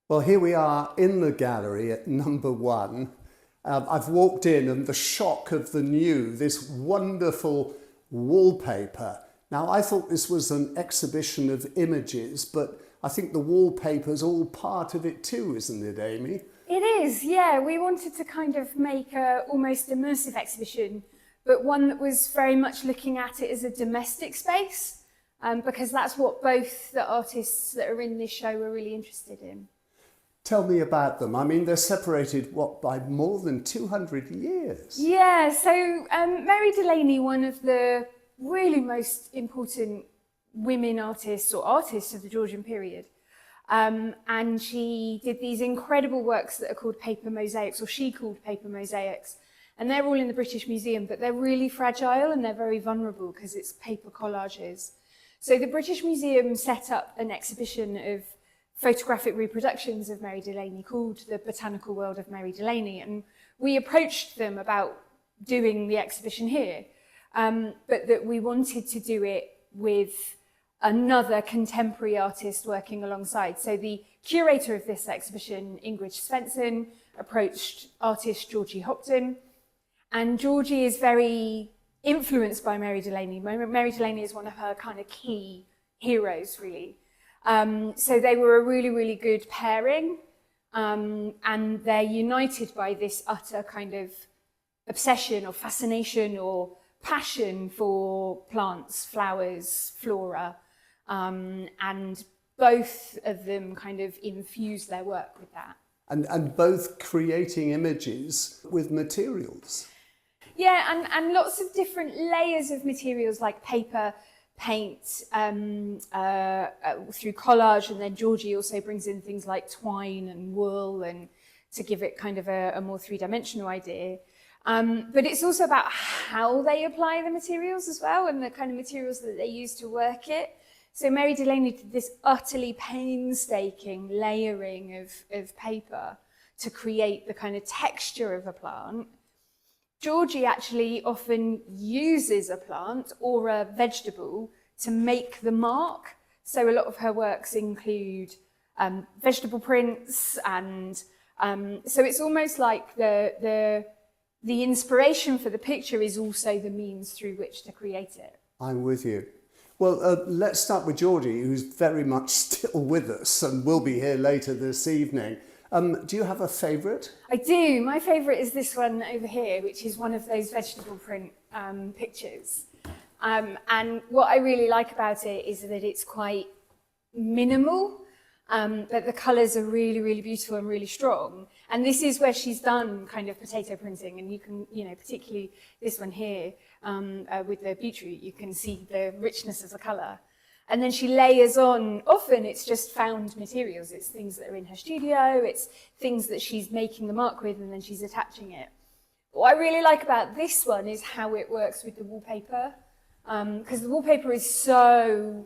Well, here we are in the gallery at number one. I've walked in and the shock of the new, this wonderful wallpaper. Now, I thought this was an exhibition of images, but I think the wallpaper's all part of it too, isn't it, Amy? It is, yeah. We wanted to kind of make a almost immersive exhibition, but one that was very much looking at it as a domestic space, because that's what both the artists that are in this show were really interested in. Tell me about them. I mean, they're separated, what, by more than 200 years? Yeah, so Mary Delany, one of the really most important women artists or artists of the Georgian period, and she did these incredible works that are called paper mosaics, or she called paper mosaics, and they're all in the British Museum, but they're really fragile and they're very vulnerable because it's paper collages. So the British Museum set up an exhibition of photographic reproductions of Mary Delany called The Botanical World of Mary Delany, and we approached them about doing the exhibition here, but that we wanted to do it with another contemporary artist working alongside. So the curator of this exhibition, Ingrid Svensson, approached artist Georgie Hopton, and Georgie is very influenced by Mary Delany. Mary Delany is one of her kind of key heroes, really. So they were a really, really good pairing, and they're united by this utter kind of obsession or fascination or passion for plants, flowers, flora, and both of them kind of infuse their work with that. And both creating images with materials. Yeah, and lots of different layers of materials like paper, paint, through collage, and then Georgie also brings in things like twine and wool and to give it kind of a more three-dimensional idea. But it's also about how they apply the materials as well, and the kind of materials that they use to work it. So Mary Delany did this utterly painstaking layering of paper to create the kind of texture of a plant. Georgie actually often uses a plant or a vegetable to make the mark. So a lot of her works include vegetable prints, and so it's almost like the inspiration for the picture is also the means through which to create it. I'm with you. Well, let's start with Georgie, who's very much still with us and will be here later this evening. Do you have a favourite? I do. My favourite is this one over here, which is one of those vegetable print pictures. And what I really like about it is that it's quite minimal, but the colours are really, really beautiful and really strong. And this is where she's done kind of potato printing, and you can, particularly this one here with the beetroot, you can see the richness of the colour. And then she layers on, often it's just found materials. It's things that are in her studio, it's things that she's making the mark with, and then she's attaching it. What I really like about this one is how it works with the wallpaper, because the wallpaper is so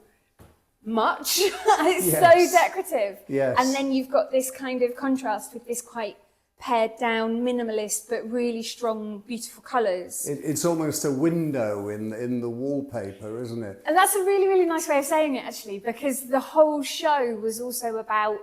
much, it's so decorative. Yes. And then you've got this kind of contrast with this quite pared down, minimalist, but really strong, beautiful colours. It's almost a window in the wallpaper, isn't it? And that's a really, really nice way of saying it, actually, because the whole show was also about,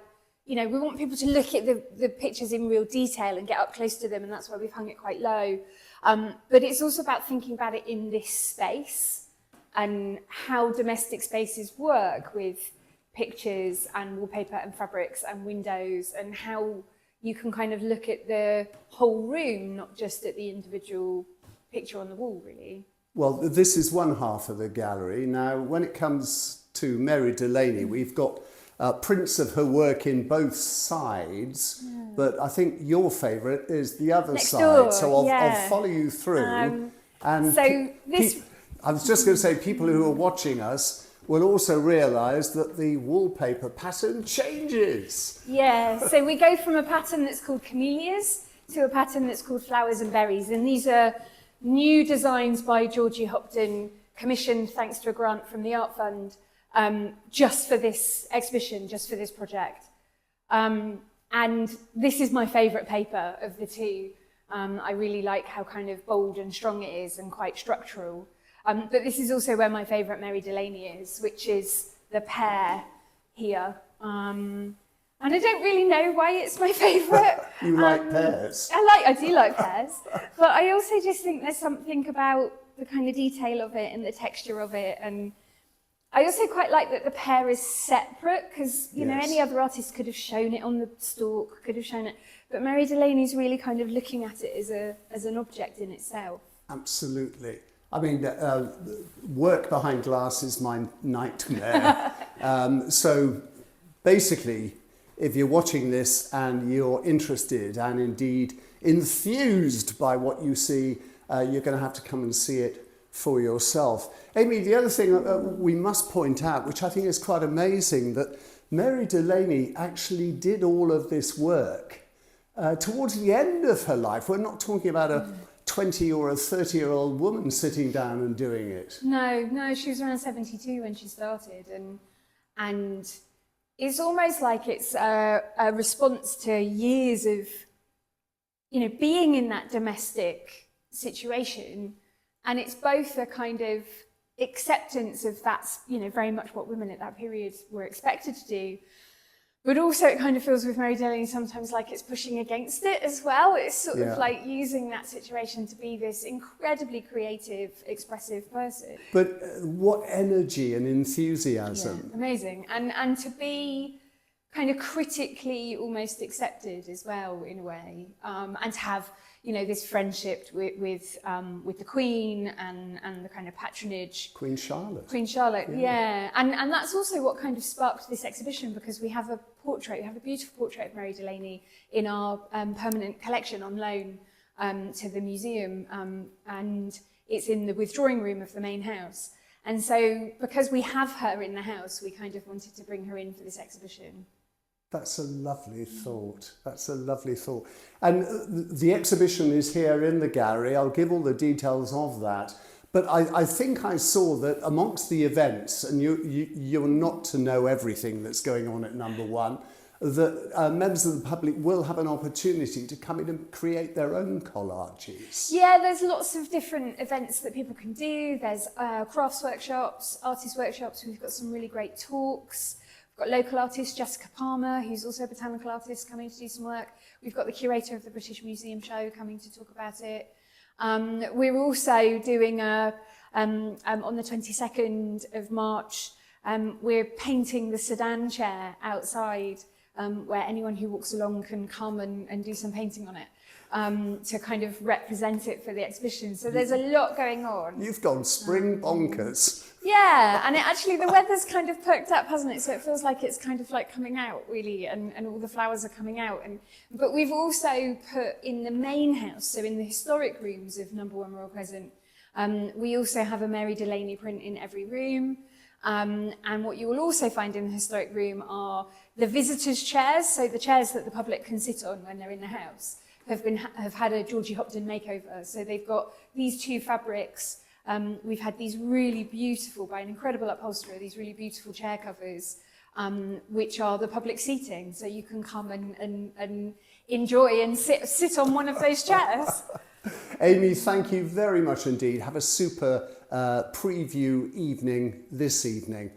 we want people to look at the pictures in real detail and get up close to them, and that's why we've hung it quite low. But it's also about thinking about it in this space and how domestic spaces work with pictures and wallpaper and fabrics and windows, and how you can kind of look at the whole room, not just at the individual picture on the wall, really. Well, this is one half of the gallery. Now, when it comes to Mary Delany, we've got prints of her work in both sides, but I think your favourite is the other Next side. door, So I'll follow you through. I was just going to say, people who are watching us will also realise that the wallpaper pattern changes. Yeah, so we go from a pattern that's called camellias to a pattern that's called flowers and berries, and these are new designs by Georgia Hopton, commissioned thanks to a grant from the Art Fund, just for this exhibition, just for this project. And this is my favourite paper of the two. I really like how kind of bold and strong it is and quite structural. But this is also where my favourite Mary Delany is, which is the pear here. And I don't really know why it's my favourite. You like pears? I do like pears, but I also just think there's something about the kind of detail of it and the texture of it, and I also quite like that the pear is separate, because you know, any other artist could have shown it on the stalk, could have shown it, but Mary Delany's really kind of looking at it as an object in itself. Absolutely. I mean, work behind glass is my nightmare. So basically, if you're watching this and you're interested and indeed enthused by what you see, you're going to have to come and see it for yourself. Amy, the other thing we must point out, which I think is quite amazing, that Mary Delany actually did all of this work towards the end of her life. We're not talking about a 20 or a 30-year-old woman sitting down and doing it. No, she was around 72 when she started, and it's almost like it's a response to years of, you know, being in that domestic situation, and it's both a kind of acceptance of that's, you know, very much what women at that period were expected to do, but also it kind of feels with Mary Delany sometimes like it's pushing against it as well. It's sort of like using that situation to be this incredibly creative, expressive person. But what energy and enthusiasm. Yeah, amazing. And to be kind of critically almost accepted as well, in a way, and to have, you know, this friendship with the Queen and the kind of patronage. Queen Charlotte. Queen Charlotte, yeah. And that's also what kind of sparked this exhibition, because we have a beautiful portrait of Mary Delany in our permanent collection on loan to the museum, and it's in the withdrawing room of the main house. And so because we have her in the house, we kind of wanted to bring her in for this exhibition. That's a lovely thought. That's a lovely thought. And the exhibition is here in the gallery. I'll give all the details of that. But I think I saw that amongst the events, and you're not to know everything that's going on at Number One, that members of the public will have an opportunity to come in and create their own collages. Yeah, there's lots of different events that people can do. There's crafts workshops, artist workshops. We've got some really great talks. We've got local artist Jessica Palmer, who's also a botanical artist, coming to do some work. We've got the curator of the British Museum show coming to talk about it. We're also doing on the 22nd of March, we're painting the sedan chair outside, where anyone who walks along can come and do some painting on it, to kind of represent it for the exhibition. So there's a lot going on. You've gone spring bonkers. Yeah, and the weather's kind of perked up, hasn't it? So it feels like it's kind of like coming out, really, and all the flowers are coming out. But we've also put in the main house, so in the historic rooms of Number One Royal Crescent, we also have a Mary Delany print in every room. And what you will also find in the historic room are the visitors' chairs, so the chairs that the public can sit on when they're in the house, have had a Georgie Hopton makeover. So they've got these two fabrics. We've had these really beautiful, by an incredible upholsterer, these really beautiful chair covers, which are the public seating. So you can come and enjoy and sit on one of those chairs. Amy, thank you very much indeed. Have a super preview evening this evening.